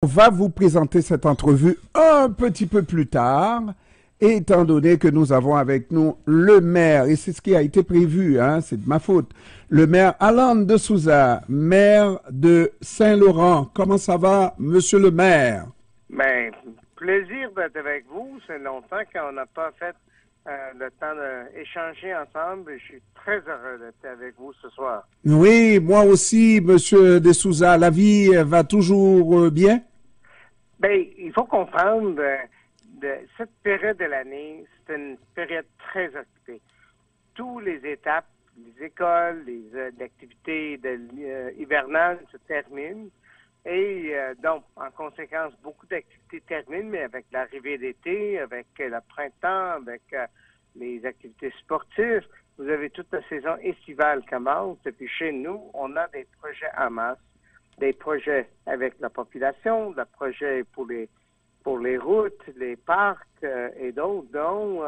On va vous présenter cette entrevue un petit peu plus tard, étant donné que nous avons avec nous le maire, et c'est ce qui a été prévu, hein, c'est de ma faute, le maire Alan de Souza, maire de Saint-Laurent. Comment ça va, monsieur le maire? Ben, plaisir d'être avec vous. C'est longtemps qu'on n'a pas fait le temps d'échanger ensemble. Je suis très heureux d'être avec vous ce soir. Oui, moi aussi, monsieur de Souza, la vie va toujours bien? Ben, il faut comprendre de cette période de l'année, c'est une période très occupée. Toutes les étapes, les écoles, les activités hivernales se terminent. Et donc, en conséquence, beaucoup d'activités terminent, mais avec l'arrivée d'été, avec le printemps, avec les activités sportives, vous avez toute la saison estivale qui commence. Et puis chez nous, on a des projets en masse, des projets avec la population, des projets pour les routes, les parcs et d'autres. Donc,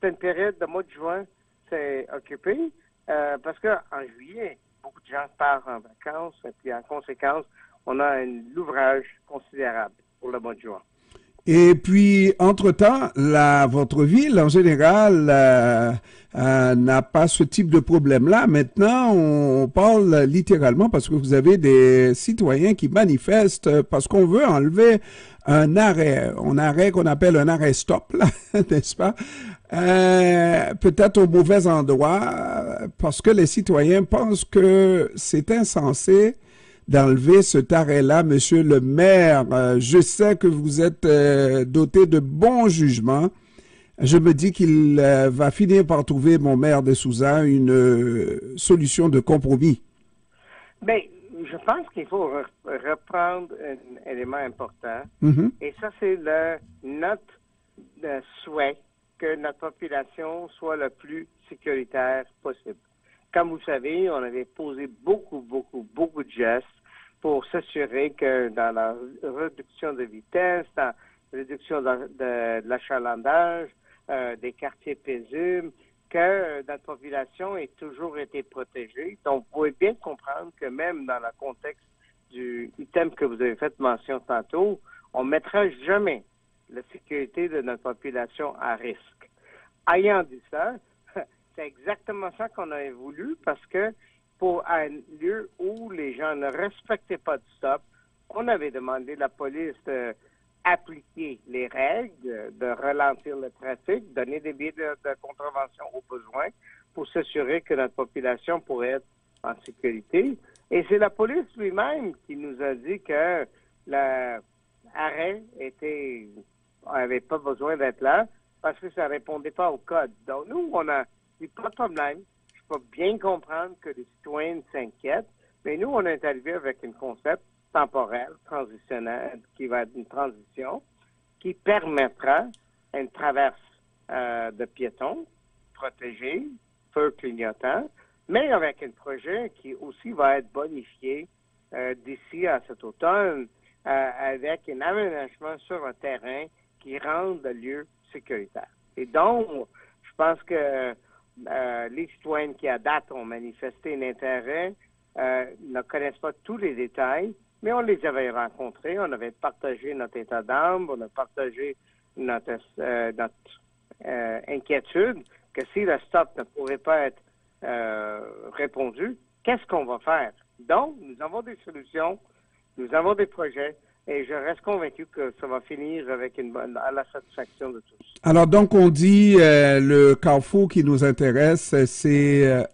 c'est une période de mois de juin, c'est occupé, parce qu'en juillet, beaucoup de gens partent en vacances, et puis en conséquence, on a un ouvrage considérable pour le mois de juin. Et puis, entre-temps, votre ville, en général, n'a pas ce type de problème-là. Maintenant, on parle littéralement parce que vous avez des citoyens qui manifestent parce qu'on veut enlever un arrêt qu'on appelle un arrêt stop, là, n'est-ce pas? Peut-être au mauvais endroit, parce que les citoyens pensent que c'est insensé d'enlever cet arrêt-là, monsieur le maire. Je sais que vous êtes doté de bons jugements. Je me dis qu'il va finir par trouver, mon maire de Souza, une solution de compromis. Bien, je pense qu'il faut reprendre un élément important. Et ça, c'est notre souhait que notre population soit le plus sécuritaire possible. Comme vous savez, on avait posé beaucoup de gestes pour s'assurer que dans la réduction de vitesse, dans la réduction de l'achalandage, des quartiers paisibles, que notre population ait toujours été protégée. Donc, vous pouvez bien comprendre que même dans le contexte du item que vous avez fait mention tantôt, on ne mettra jamais la sécurité de notre population à risque. Ayant dit ça, c'est exactement ça qu'on avait voulu parce que pour un lieu où les gens ne respectaient pas de stop, on avait demandé à la police d'appliquer les règles, de ralentir le trafic, donner des billets de contravention au besoin pour s'assurer que notre population pourrait être en sécurité. Et c'est la police lui-même qui nous a dit que l'arrêt avait pas besoin d'être là parce que ça répondait pas au code. Donc, nous, on a dit pas de problème. Je peux bien comprendre que les citoyens s'inquiètent, mais nous, on est arrivé avec un concept temporel, transitionnel, qui va être une transition, qui permettra une traverse de piétons protégée, feu clignotant, mais avec un projet qui aussi va être bonifié d'ici à cet automne avec un aménagement sur un terrain qui rende le lieu sécuritaire. Et donc, je pense que les citoyens qui, à date, ont manifesté un intérêt ne connaissent pas tous les détails, mais on les avait rencontrés, on avait partagé notre état d'âme, on a partagé notre inquiétude que si le stop ne pourrait pas être répondu, qu'est-ce qu'on va faire? Donc, nous avons des solutions, nous avons des projets, et je reste convaincu que ça va finir avec à la satisfaction de tous. Alors donc on dit le carrefour qui nous intéresse, c'est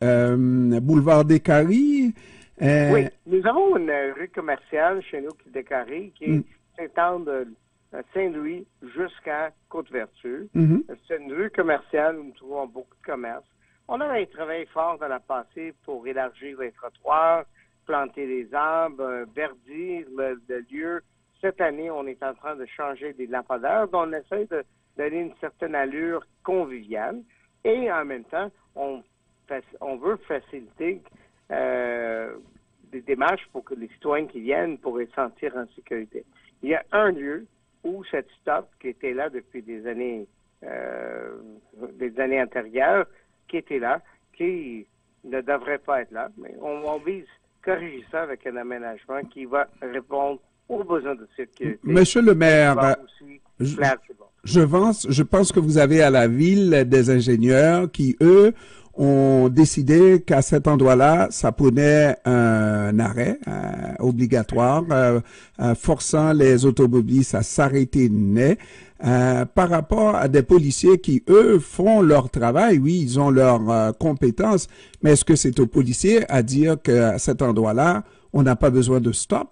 boulevard des Caries. Oui, nous avons une rue commerciale chez nous qui décarrie, qui s'étend de Saint-Louis jusqu'à Côte-Vertu. C'est une rue commerciale où nous trouvons beaucoup de commerces. On avait travaillé fort dans la passée pour élargir les trottoirs, planter des arbres, verdir le lieu. Cette année, on est en train de changer des lampadaires, donc on essaie de donner une certaine allure conviviale. Et en même temps, on veut faciliter des démarches pour que les citoyens qui viennent pourraient se sentir en sécurité. Il y a un lieu où cette stop, qui était là depuis des années antérieures, qui était là, qui ne devrait pas être là, mais on vise corriger ça avec un aménagement qui va répondre aux besoins de sécurité. Monsieur le maire, je pense que vous avez à la ville des ingénieurs qui, eux, ont décidé qu'à cet endroit-là, ça prenait un arrêt obligatoire, forçant les automobilistes à s'arrêter net. Par rapport à des policiers qui, eux, font leur travail, oui, ils ont leurs compétences, mais est-ce que c'est aux policiers à dire qu'à cet endroit-là, on n'a pas besoin de stop?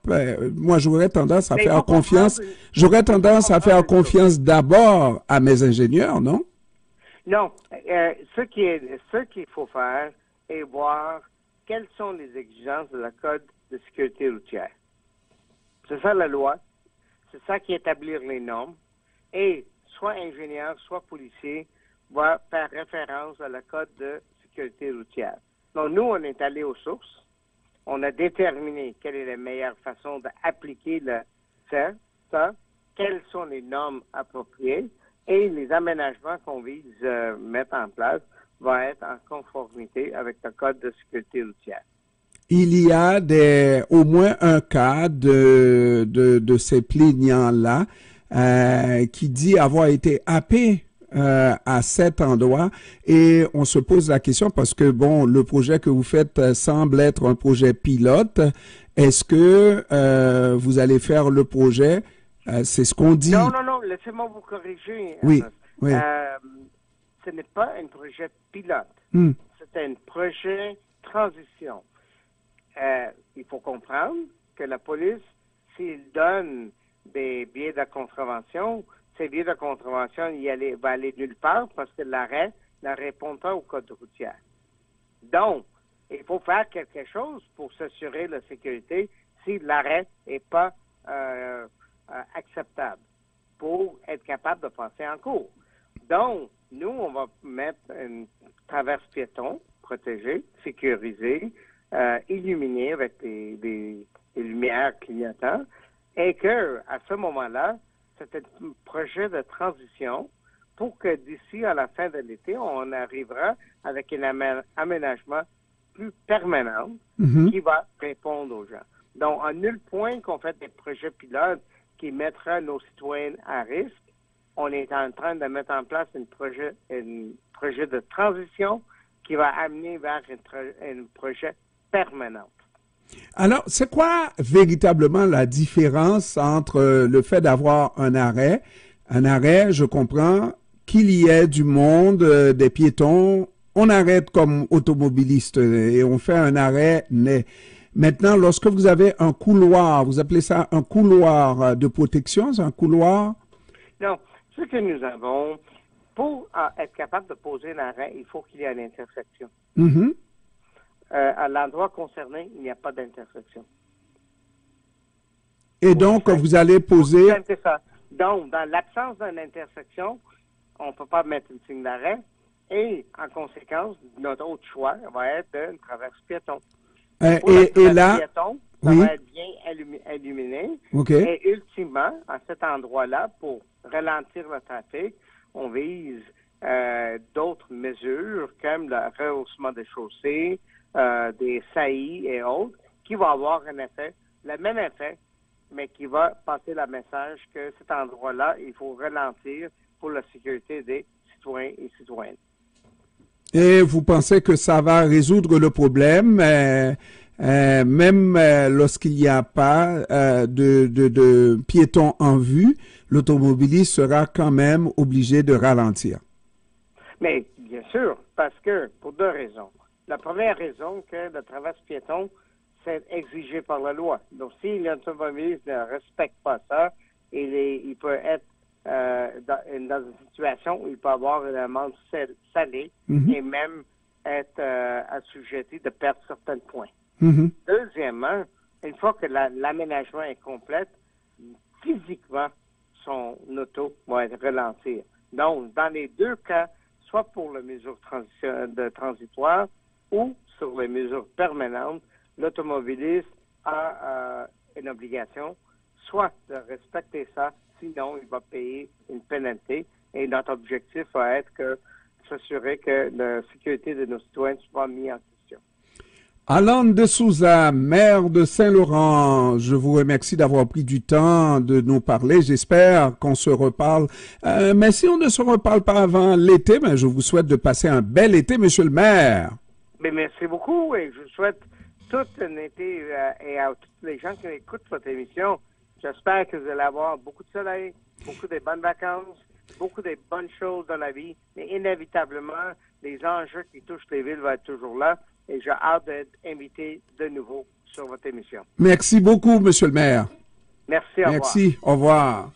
Moi, j'aurais tendance à faire confiance. J'aurais tendance à faire confiance d'abord à mes ingénieurs, non? Non. Ce qu'il faut faire est voir quelles sont les exigences de la Code de sécurité routière. C'est ça la loi. C'est ça qui établit les normes. Et soit ingénieur, soit policier va faire référence à la Code de sécurité routière. Donc, nous, on est allé aux sources. On a déterminé quelle est la meilleure façon d'appliquer ça, quelles sont les normes appropriées et les aménagements qu'on vise mettre en place vont être en conformité avec le Code de sécurité routière. Il y a au moins un cas de ces plaignants-là qui dit avoir été happé à cet endroit et on se pose la question parce que bon, le projet que vous faites semble être un projet pilote. Est-ce que vous allez faire le projet? C'est ce qu'on dit. Non, laissez-moi vous corriger. Oui. Ce n'est pas un projet pilote. C'est un projet transition. Il faut comprendre que la police, s'il donne des billets de contravention, ces billets de contravention va aller nulle part parce que l'arrêt ne répond pas au code routier. Donc, il faut faire quelque chose pour s'assurer la sécurité si l'arrêt n'est pas acceptable pour être capable de passer en cours. Donc, nous, on va mettre une traverse piéton protégée, sécurisée, illuminée avec des lumières clignotantes et que à ce moment-là, c'est un projet de transition pour que d'ici à la fin de l'été, on arrivera avec un aménagement plus permanent qui va répondre aux gens. Donc, en nul point qu'on fait des projets pilotes qui mettra nos citoyens à risque, on est en train de mettre en place un projet de transition qui va amener vers un projet permanent. Alors, c'est quoi véritablement la différence entre le fait d'avoir un arrêt, je comprends, qu'il y ait du monde, des piétons, on arrête comme automobiliste et on fait un arrêt net. Maintenant, lorsque vous avez un couloir, vous appelez ça un couloir de protection, c'est un couloir? Non, ce que nous avons, pour être capable de poser un arrêt, il faut qu'il y ait une intersection. À l'endroit concerné, il n'y a pas d'intersection. Et donc, vous allez poser... C'est ça. Donc, dans l'absence d'une intersection, on ne peut pas mettre une signe d'arrêt et, en conséquence, notre autre choix va être une traverse piéton. Et là... Piéton, ça va être bien illuminé. Okay. Et ultimement, à cet endroit-là, pour ralentir le trafic, on vise d'autres mesures comme le rehaussement des chaussées, des saillies et autres, qui vont avoir un effet, le même effet, mais qui va passer le message que cet endroit-là, il faut ralentir pour la sécurité des citoyens et citoyennes. Et vous pensez que ça va résoudre le problème, même lorsqu'il n'y a pas de piétons en vue, l'automobiliste sera quand même obligé de ralentir? Mais bien sûr, parce que pour deux raisons. La première raison, que le traverse piéton, c'est exigé par la loi. Donc, si l'automobiliste ne respecte pas ça, il peut être dans une situation où il peut avoir une amende salée et même être assujetti de perdre certains points. Deuxièmement, une fois que l'aménagement est complet, physiquement, son auto va être ralentir. Donc, dans les deux cas, soit pour les mesures transitoires ou sur les mesures permanentes, l'automobiliste a une obligation soit de respecter ça, sinon il va payer une pénalité. Et notre objectif va être que s'assurer que la sécurité de nos citoyens soit mise en question. Alan de Souza, maire de Saint-Laurent, je vous remercie d'avoir pris du temps de nous parler. J'espère qu'on se reparle. Mais si on ne se reparle pas avant l'été, je vous souhaite de passer un bel été, monsieur le maire. Mais merci beaucoup et je vous souhaite tout un été et à tous les gens qui écoutent votre émission. J'espère que vous allez avoir beaucoup de soleil, beaucoup de bonnes vacances, beaucoup de bonnes choses dans la vie, mais inévitablement, les enjeux qui touchent les villes vont être toujours là. Et j'ai hâte d'être invité de nouveau sur votre émission. Merci beaucoup, monsieur le maire. Merci, au revoir. Merci, au revoir.